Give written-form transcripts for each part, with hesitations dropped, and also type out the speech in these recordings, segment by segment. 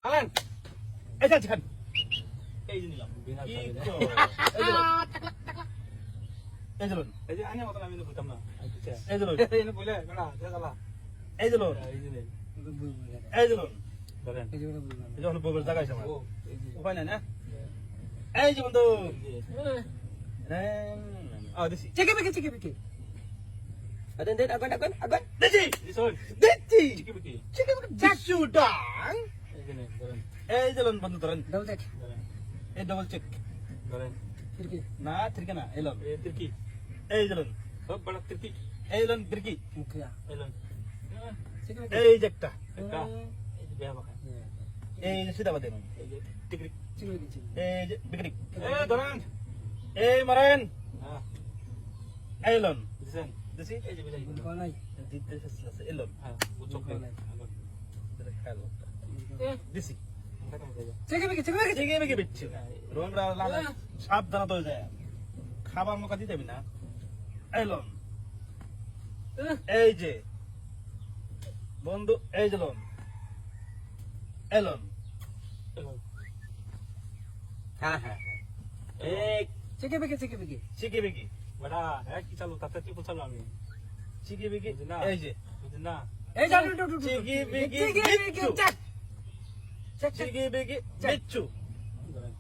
আলেন এই যাচ্ছি খান এই যে নিলাম কি তো এই যে লোন এই যে আনি মতন আমি বুঝতাম না এই যে লোন এই যে বলে না জালা এই যে লোন এই যে এই যে লোন ধরেন এই যে যখন বগল জায়গা আছে আমার উপায় নাই না এই যে বন্ধু দিছি চেকে বেকে আদেন আগান দিছি দিছি চিকে বেকে জাসু ডাং এই যে লোন বন্ধু ধরেন ডাবল চেক এই ডাবল চেক ধরেন ফিরকি না তিরকে না এই লোন ये तिरकी এই যে লোন सब बड़ा तिरकी এই লোন বিরকি মুখিয়া एलन চেকে এই যে একটা का ये बेहा बका এই যে সিধা বাদে ये टिकरी বেকে এই যে বিক্রি ए धरन এই মারেন हां এই লোন दिसन দিছি ये जे बिलाई কোন নাই দিতে আছে এই লোন हां वो चोक দিছি চেকে বেকে জেগে বেগে বেচছি রোমরা লাল সাবধান তো যায় খাবার মুখা দিতে যাবি না এই লোন এই যে বন্ধু এই যে লোন এই লোন हां एक চেকে বেকে চিকি বিকি बड़ा है कि चलो तब तक पूछ लो हमें চিকি বিকি এই যে बुझना এই জানো চিকি বিকি চেক চিকি বিকি বিচ্ছু धरन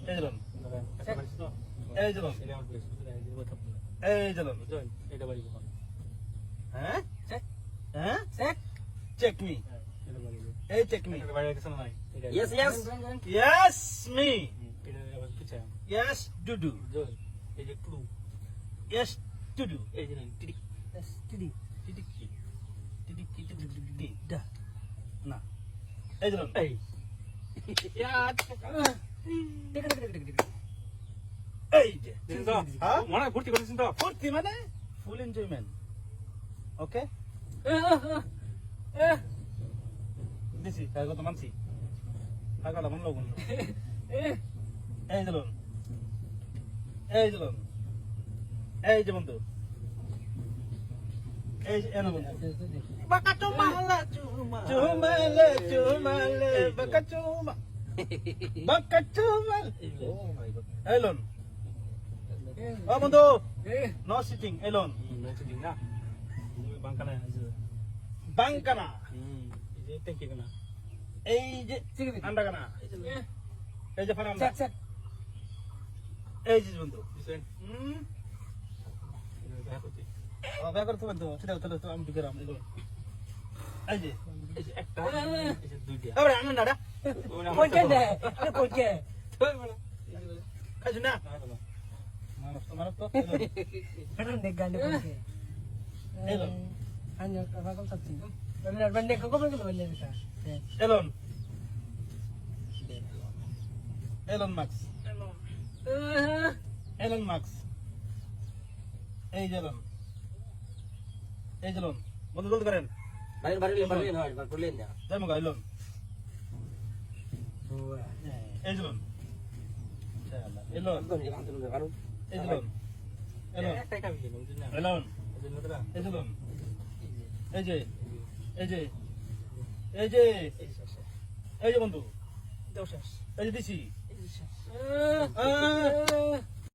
এই যে লোন धरन Check. এই যে লোন এটা আমার বেশ বুঝনা এই যে কথা এই যে লোন বুঝছেন এটা বাড়ি কোন হ্যাঁ চেক হ্যাঁ চেক চেক মি এটা বাড়ি এই চেক মি এটা বাড়ি কিছু নাই এটা ইয়েস ইয়েস মি এটা আবার পিছে ইয়েস ডুডু জল এই যে ক্লু ইয়েস ডুডু এই যে টিক স্টিডি টিটিকি টিটিকি দা না এই যে লোন এই এই যে দিন তো হ্যাঁ? মনে ভর্তি করেছেন তো ফুর্তি মানে ফুল এনজয়মেন্ট ওকে দিছি কাগজ তো মানছি টাকাটা মন লগুন এই যে লোন এই যে লোন এই যে বন্ধু এই যে এনো বন্ধু বাকা চুমালা চুমালে বাকা চুমা বাকা চুমাল ও মাই গড এই লোন ও বন্ধু নো সিটিং এই লোন নৌছে দিন না বাংকানা আছে বাংকানা এই যে ট্যাঙ্কি কানা এই যে আন্ডাকানা এই যে ফারাম চেক চেক এই যে বন্ধু দিছেন এটা দেখা করতে ব্যাপার করতে বন্ধু সেটা তো আমি ঢুকেরাম এই যে এই যে একটা এই যে দুইটা আরে আনন্দ দাদা কোনকে দে কোনকে খাইছ না মানব তো ফেরন দেখ গানে কোনকে এলো আন্য রাগম সত্যি বলে বন্ডে কোকো বলে বলে এটা Elon Elon marks Elon marks এই যে এলন এই যে এলন বন্ধু জলদি করেন বাড়ি হয় করলেন না যাই মগা এলন এই যে এলন এলন এই যে এলন এলন একটাই কামি ছিল বুঝছেন না এলন এই যে নতরা এই যে এলন এই যে এই যে এই যে এই যে শেষ এই যে বন্ধু দাও শেষ এই যে দিছি এই যে শেষ